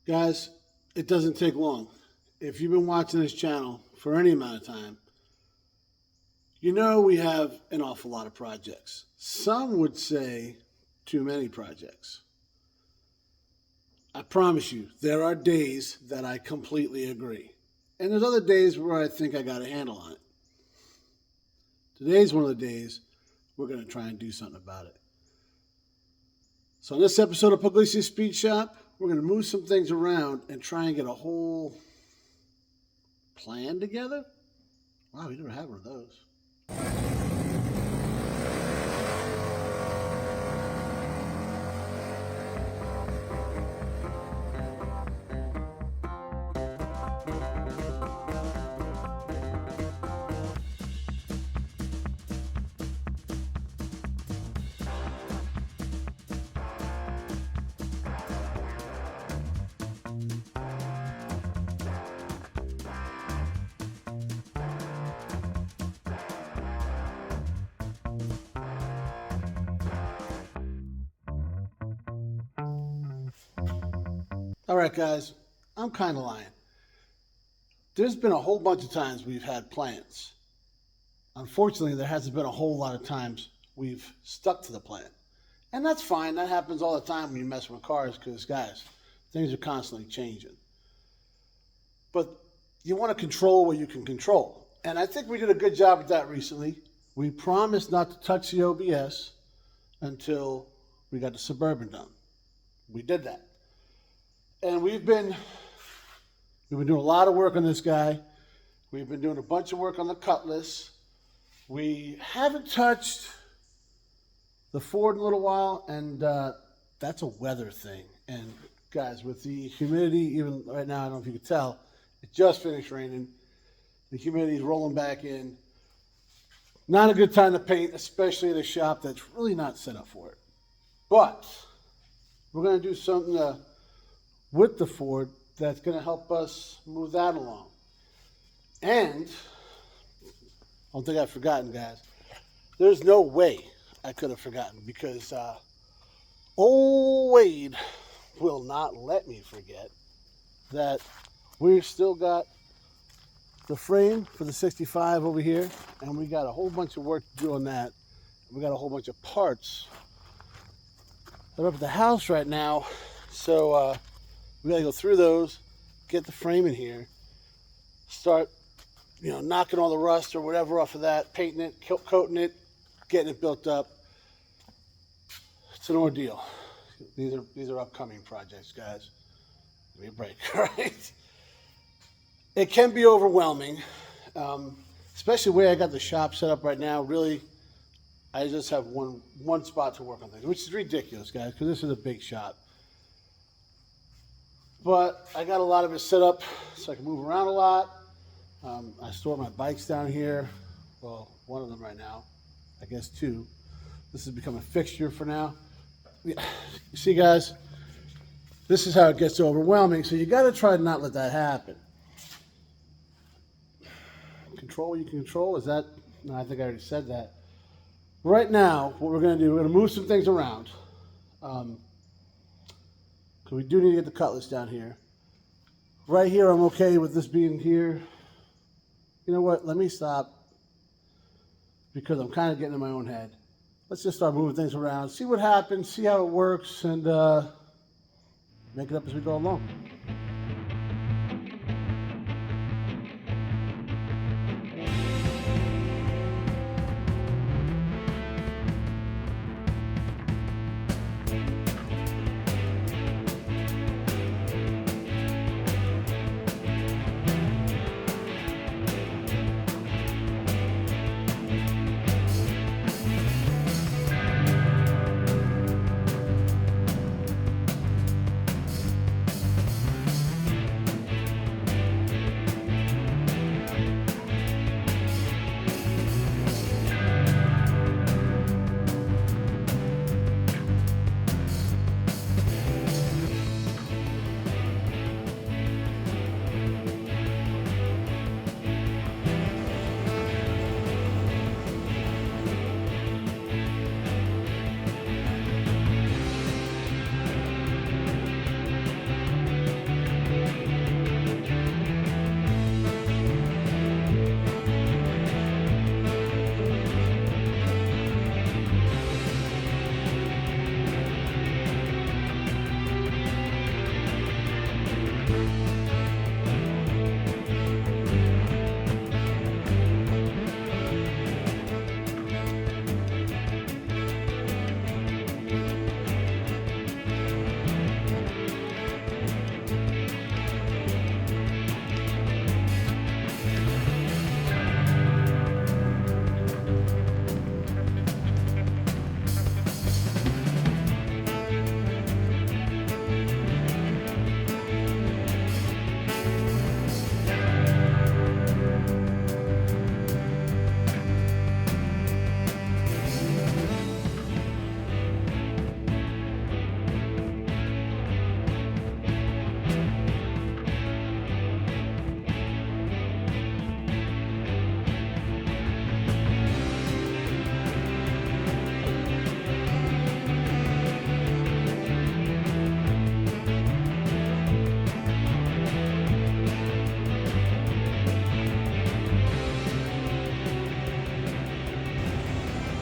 Guys, it doesn't take long. If you've been watching this channel for any amount of time, you know we have an awful lot of projects. Some would say too many projects. I promise you, there are days that I completely agree. And there's other days where I think I got a handle on it. Today's one of the days we're going to try and do something about it. So in this episode of Pugliese Speed Shop, we're going to move some things around and try and get a whole plan together. Wow, we never had one of those. All right, guys, I'm kind of lying. There's been a whole bunch of times we've had plans. Unfortunately, there hasn't been a whole lot of times we've stuck to the plan. And that's fine. That happens all the time when you mess with cars because, guys, things are constantly changing. But you want to control what you can control. And I think we did a good job with that recently. We promised not to touch the OBS until we got the Suburban done. We did that. And we've been doing a lot of work on this guy. We've been doing a bunch of work on the Cutlass. We haven't touched the Ford in a little while, and that's a weather thing. And guys, with the humidity, even right now, I don't know if you can tell, it just finished raining. The humidity is rolling back in. Not a good time to paint, especially at a shop that's really not set up for it. But we're going to do something with the Ford that's going to help us move that along. And I don't think I've forgotten, guys. There's no way I could have forgotten because old Wade will not let me forget that we've still got the frame for the 65 over here, and we got a whole bunch of work to do on that. We got a whole bunch of parts that are up at the house right now, so we gotta go through those, get the frame in here, start, knocking all the rust or whatever off of that, painting it, coating it, getting it built up. It's an ordeal. These are upcoming projects, guys. Give me a break, all right? It can be overwhelming, especially the way I got the shop set up right now. Really, I just have one spot to work on things, which is ridiculous, guys, because this is a big shop. But I got a lot of it set up so I can move around a lot. I store my bikes down here. Well, one of them right now. I guess two. This has become a fixture for now. You see, guys, this is how it gets overwhelming. So you got to try to not let that happen. Control what you can control. Is that? No, I think I already said that. Right now, what we're going to do, we're going to move some things around. Because we do need to get the Cutlass down here. Right here, I'm okay with this being here. You know what? Let me stop. Because I'm kind of getting in my own head. Let's just start moving things around. See what happens. See how it works. And make it up as we go along.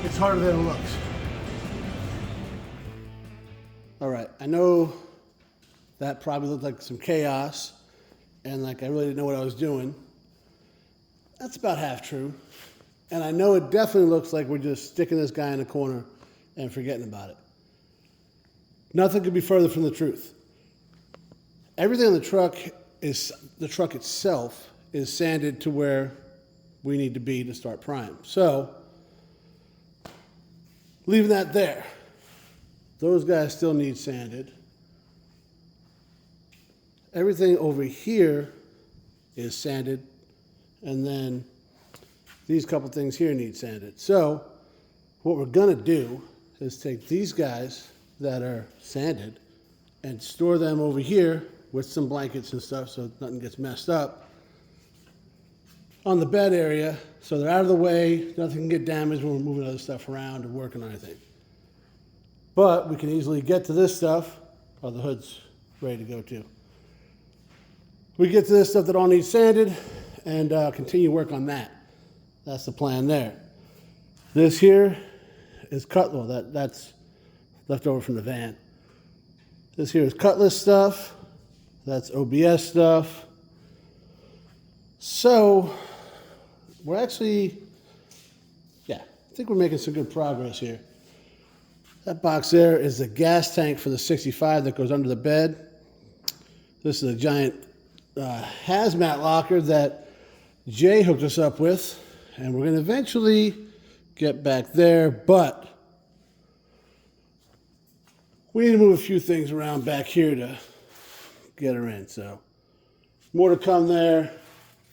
It's harder than it looks. All right, I know that probably looked like some chaos and like I really didn't know what I was doing. That's about half true. And I know it definitely looks like we're just sticking this guy in a corner and forgetting about it. Nothing could be further from the truth. Everything on the truck itself is sanded to where we need to be to start prime. So, leaving that there. Those guys still need sanded. Everything over here is sanded. And then these couple things here need sanded. So what we're gonna do is take these guys that are sanded and store them over here with some blankets and stuff so nothing gets messed up on the bed area, so they're out of the way, nothing can get damaged when we're moving other stuff around or working on anything. But we can easily get to this stuff while the hood's ready to go too. We get to this stuff that all needs sanded and continue work on that. That's the plan there. This here is Cutlass, that's left over from the van. This here is Cutlass stuff, that's OBS stuff. So, we're actually, I think we're making some good progress here. That box there is the gas tank for the 65 that goes under the bed. This is a giant hazmat locker that Jay hooked us up with, and we're going to eventually get back there, but we need to move a few things around back here to get her in. So, more to come there.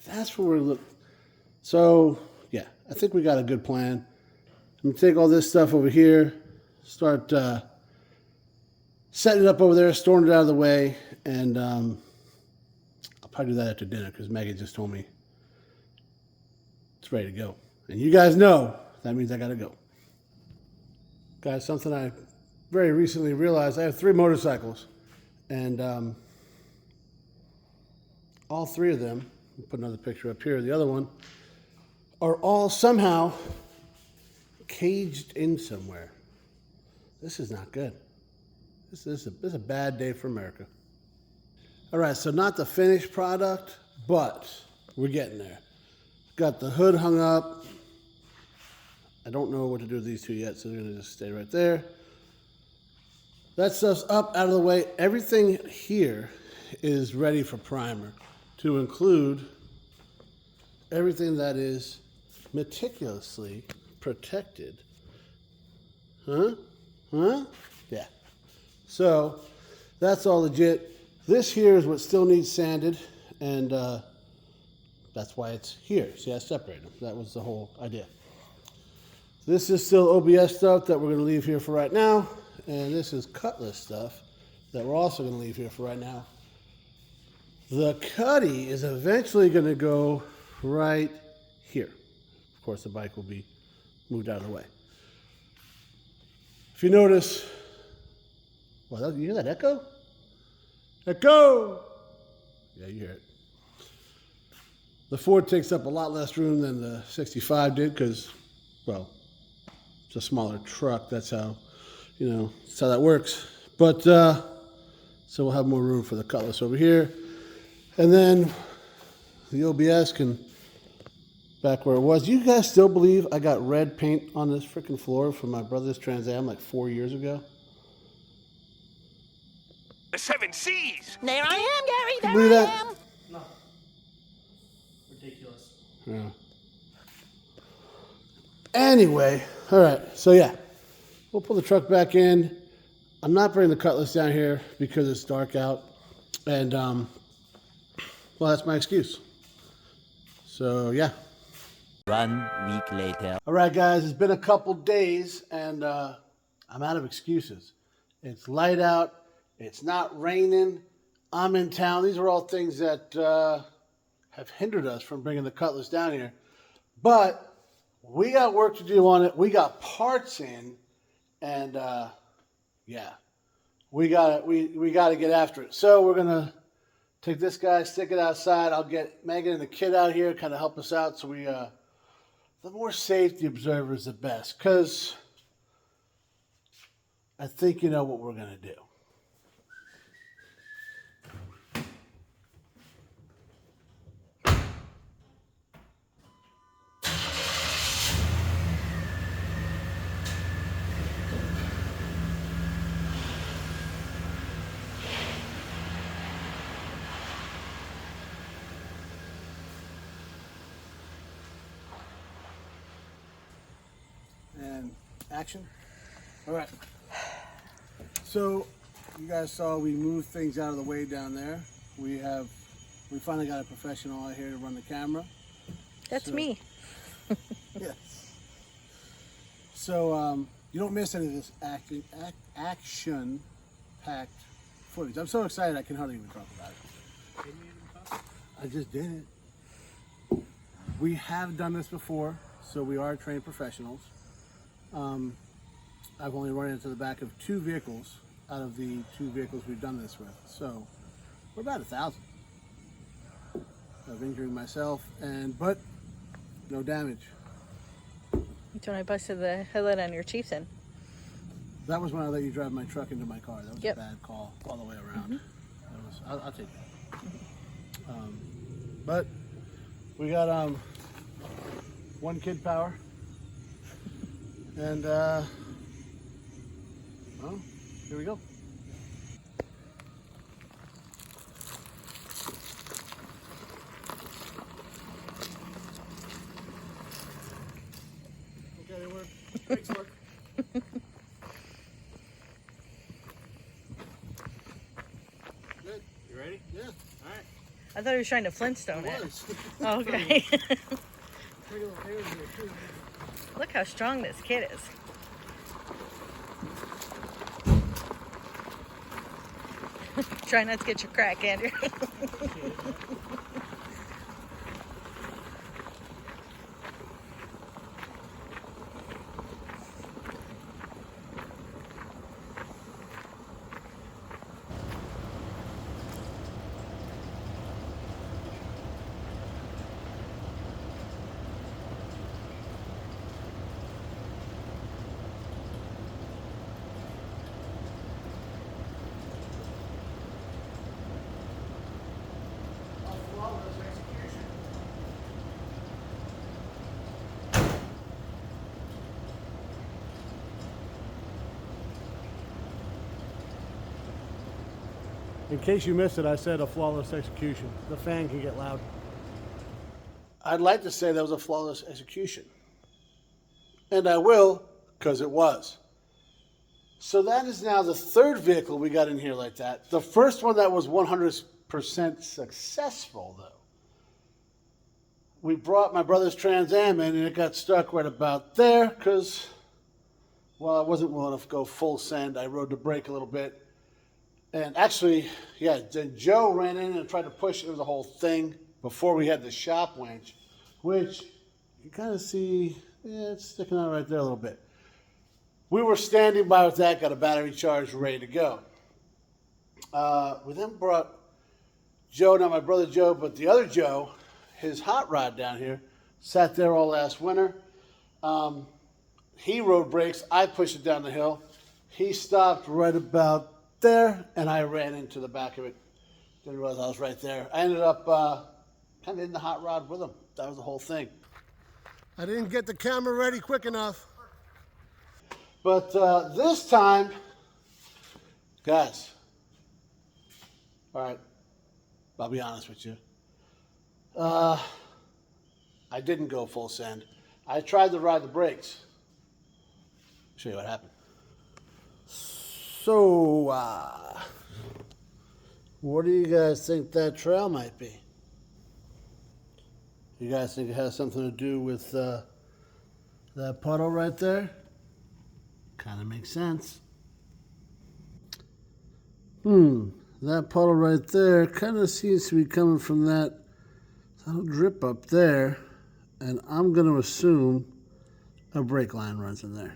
That's where we're looking. So, I think we got a good plan. I'm going to take all this stuff over here, start setting it up over there, storing it out of the way, and I'll probably do that after dinner because Megan just told me it's ready to go. And you guys know that means I got to go. Guys, something I very recently realized, I have 3 motorcycles, and all 3 of them, I'll put another picture up here, the other one, are all somehow caged in somewhere. This is not good. This is a bad day for America. All right, so not the finished product, but we're getting there. Got the hood hung up. I don't know what to do with these 2 yet, so they're gonna just stay right there. That stuff's up, out of the way. Everything here is ready for primer, to include everything that is meticulously protected. Huh? Yeah. So that's all legit. This here is what still needs sanded, and that's why it's here. See, I separated them. That was the whole idea. This is still OBS stuff that we're going to leave here for right now, and this is Cutlass stuff that we're also going to leave here for right now. The cuddy is eventually going to go right here. Of course, the bike will be moved out of the way. If you notice, well, you hear that echo? Echo! Yeah, you hear it. The Ford takes up a lot less room than the 65 did because, well, it's a smaller truck. That's how, that's how that works. But, so we'll have more room for the Cutlass over here. And then the OBS can back where it was. You guys still believe I got red paint on this freaking floor from my brother's Trans Am like 4 years ago? The 7 C's! There I am, Gary, there Believe I that? am. No. Ridiculous. Yeah. Anyway, all right. So yeah, we'll pull the truck back in. I'm not bringing the Cutlass down here because it's dark out, and well, that's my excuse. So yeah. 1 week later. All right, guys. It's been a couple days, and I'm out of excuses. It's light out. It's not raining. I'm in town. These are all things that have hindered us from bringing the Cutlass down here. But we got work to do on it. We got parts in, and yeah, we got to get after it. So we're gonna take this guy, stick it outside. I'll get Meagan and the kid out here, kind of help us out. So we, the more safety observer is the best, because I think you know what we're gonna do. And action. All right. So you guys saw we moved things out of the way down there. We finally got a professional out here to run the camera. That's me. Yes. So you don't miss any of this action-packed footage. I'm so excited I can hardly even talk about it. I just did it. We have done this before, so we are trained professionals. I've only run into the back of 2 vehicles out of the 2 vehicles we've done this with. So we're about 1,000 of injuring myself, but no damage. That's when I busted the headlight on your Chieftain. That was when I let you drive my truck into my car. That was Yep. a bad call all the way around. I'll take that. But we got 1 kid power. And, well, here we go. Okay, they work. Brakes work. Good. You ready? Yeah. All right. I thought he was trying to Flintstone It it. was. Oh, okay. Pretty little hairs here, too. Look how strong this kid is. Try not to get your crack, Andrew. In case you missed it, I said a flawless execution. The fan can get loud. I'd like to say that was a flawless execution. And I will, because it was. So that is now the 3rd vehicle we got in here like that. The first one that was 100% successful, though. We brought my brother's Trans Am in, and it got stuck right about there because, well, I wasn't willing to go full send. I rode the brake a little bit. And actually, yeah, then Joe ran in and tried to push it. It was a whole thing before we had the shop winch, which you kind of see, yeah, it's sticking out right there a little bit. We were standing by with that, got a battery charged, ready to go. We then brought Joe, not my brother Joe, but the other Joe, his hot rod down here, sat there all last winter. He rode brakes. I pushed it down the hill. He stopped right about there, and I ran into the back of it. Didn't realize I was right there. I ended up kind of in the hot rod with him. That was the whole thing. I didn't get the camera ready quick enough. But this time, guys, all right, I'll be honest with you. I didn't go full send. I tried to ride the brakes. Show you what happened. So, what do you guys think that trail might be? You guys think it has something to do with that puddle right there? Kind of makes sense. That puddle right there kind of seems to be coming from that little drip up there, and I'm going to assume a brake line runs in there.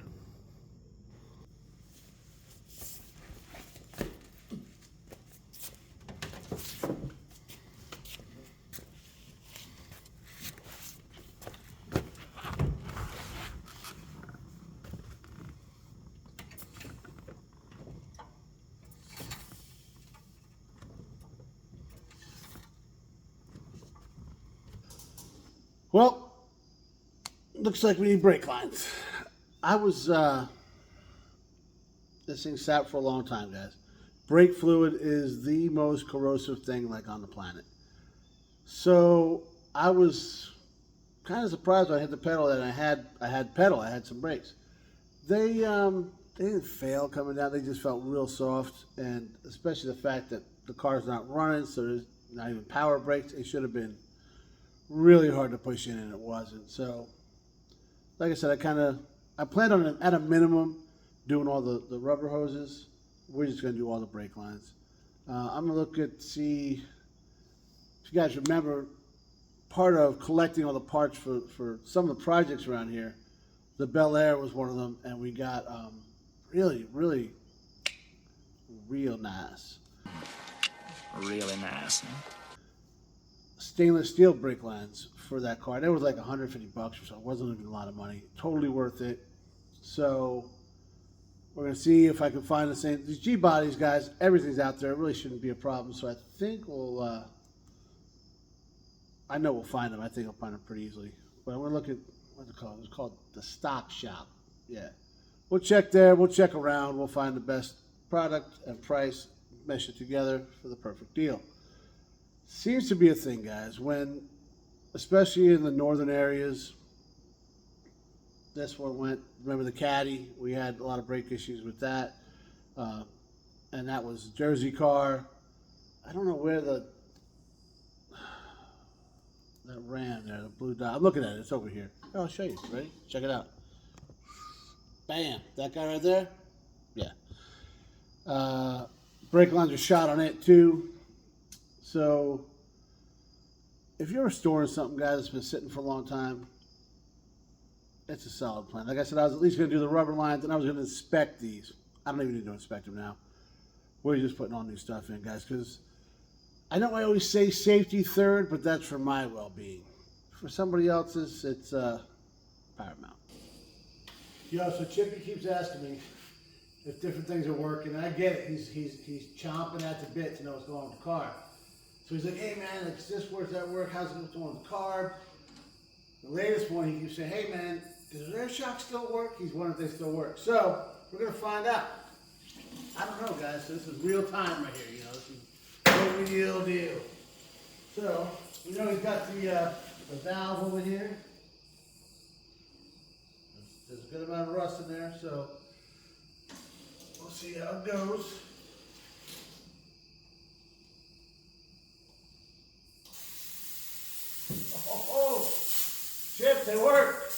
Well, looks like we need brake lines. This thing sat for a long time, guys. Brake fluid is the most corrosive thing like on the planet. So I was kind of surprised when I hit the pedal that I had some brakes. They didn't fail coming down. They just felt real soft, and especially the fact that the car's not running, so there's not even power brakes. It should have been really hard to push in, and it wasn't. So, like I said, I planned on at a minimum doing all the rubber hoses. We're just going to do all the brake lines. I'm going to see if you guys remember part of collecting all the parts for some of the projects around here. The Bel Air was one of them, and we got really, really real nice. Really nice. Stainless steel brake lines for that car. It was like $150 or so. It wasn't even a lot of money. Totally worth it. So we're gonna see if I can find the same. These G bodies, guys, everything's out there. It really shouldn't be a problem. So I think we'll. I know we'll find them. I think I'll find them pretty easily. But I'm gonna look at what's it called? It's called the stock shop. Yeah. We'll check there. We'll check around. We'll find the best product and price. Mesh it together for the perfect deal. Seems to be a thing, guys, when, especially in the northern areas, this one went, remember the Caddy? We had a lot of brake issues with that. And that was a Jersey car. I don't know where that Ram there, the blue dot. I'm looking at it. It's over here. Oh, I'll show you. Ready? Check it out. Bam. That guy right there? Yeah. Brake lines are shot on it, too. So, if you're storing something, guys, that's been sitting for a long time, it's a solid plan. Like I said, I was at least going to do the rubber lines, and I was going to inspect these. I don't even need to inspect them now. We're just putting all new stuff in, guys, because I know I always say safety third, but that's for my well-being. For somebody else's, it's paramount. Yo, so Chippy keeps asking me if different things are working, and I get it. He's chomping at the bit to know what's going on with the car. So he's like, hey man, like, this work, that work, how's it going with the carb? The latest one, he keeps saying, hey man, does the air shock still work? He's wondering if they still work. So, we're going to find out. I don't know, guys. So this is real time right here, you know. This is no real deal. So, we know he's got the valve over here. There's a good amount of rust in there, so we'll see how it goes. Oh, Chip, they work.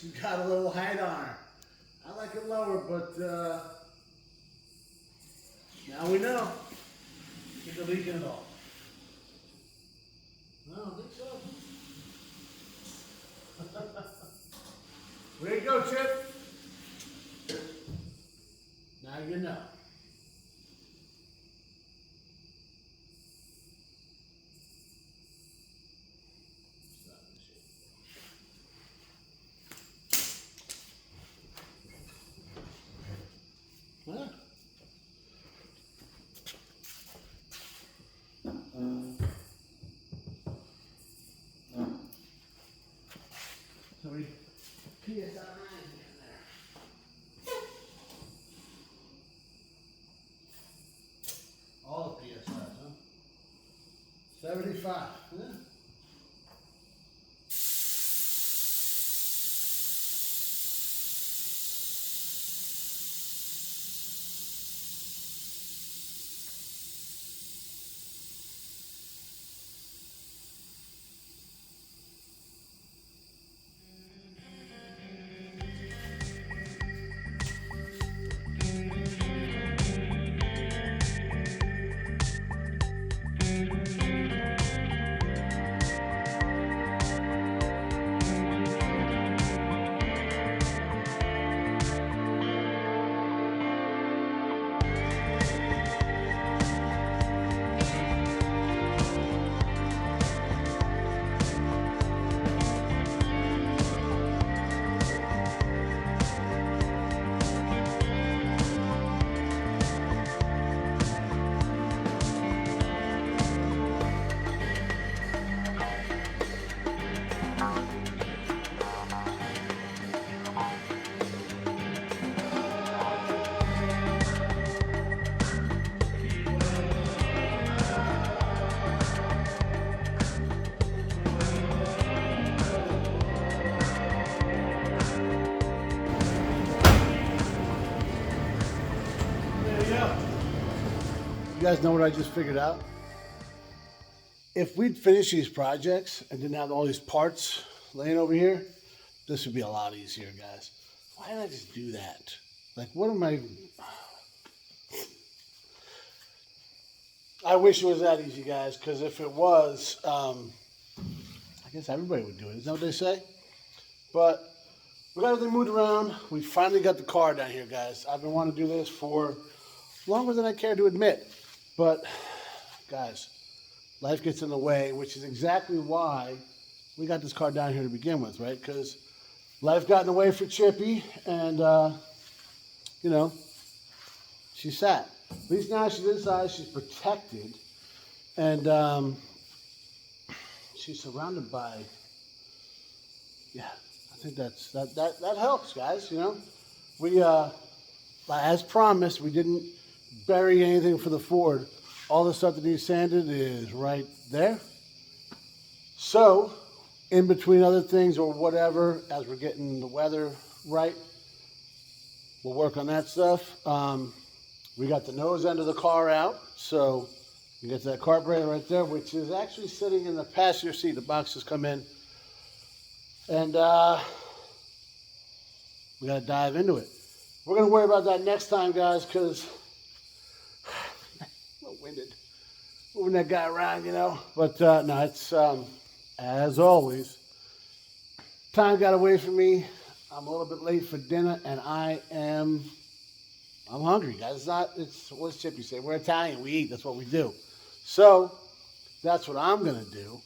She got a little height on her. I like it lower, but now we know. Get the leak in it all. No, I don't think so. Way to go, Chip. Now you know. 35. Yeah. You guys know what I just figured out? If we'd finish these projects and didn't have all these parts laying over here, this would be a lot easier, guys. Why did I just do that? Like, what am I wish it was that easy, guys, because if it was, I guess everybody would do it. Isn't that what they say? But we got everything moved around. We finally got the car down here, guys. I've been wanting to do this for longer than I care to admit. But, guys, life gets in the way, which is exactly why we got this car down here to begin with, right? Because life got in the way for Chippy, and, you know, she's sad. At least now she's inside, she's protected, and she's surrounded by, yeah, I think that helps, guys, you know. We, as promised, we didn't bury anything for the Ford. All the stuff that needs sanded is right there. So, in between other things or whatever, as we're getting the weather right, we'll work on that stuff. We got the nose end of the car out, so you get that carburetor right there, which is actually sitting in the passenger seat. The box has come in, and we got to dive into it. We're going to worry about that next time, guys, because I'm a little winded moving that guy around, you know. But no, it's as always, time got away from me. I'm a little bit late for dinner, and I'm hungry, guys. What's Chippy say? We're Italian. We eat. That's what we do. So that's what I'm gonna do.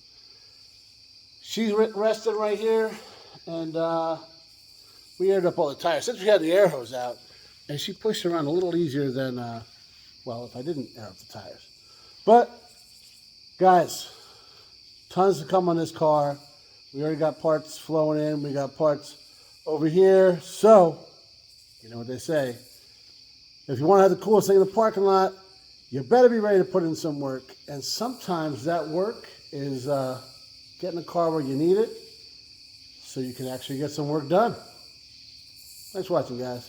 She's resting right here, and we aired up all the tires since we had the air hose out, and she pushed around a little easier than well, if I didn't air up the tires. But guys, tons to come on this car. We already got parts flowing in. We got parts over here. So you know what they say. If you want to have the coolest thing in the parking lot, you better be ready to put in some work. And sometimes that work is getting the car where you need it so you can actually get some work done. Thanks for watching, guys.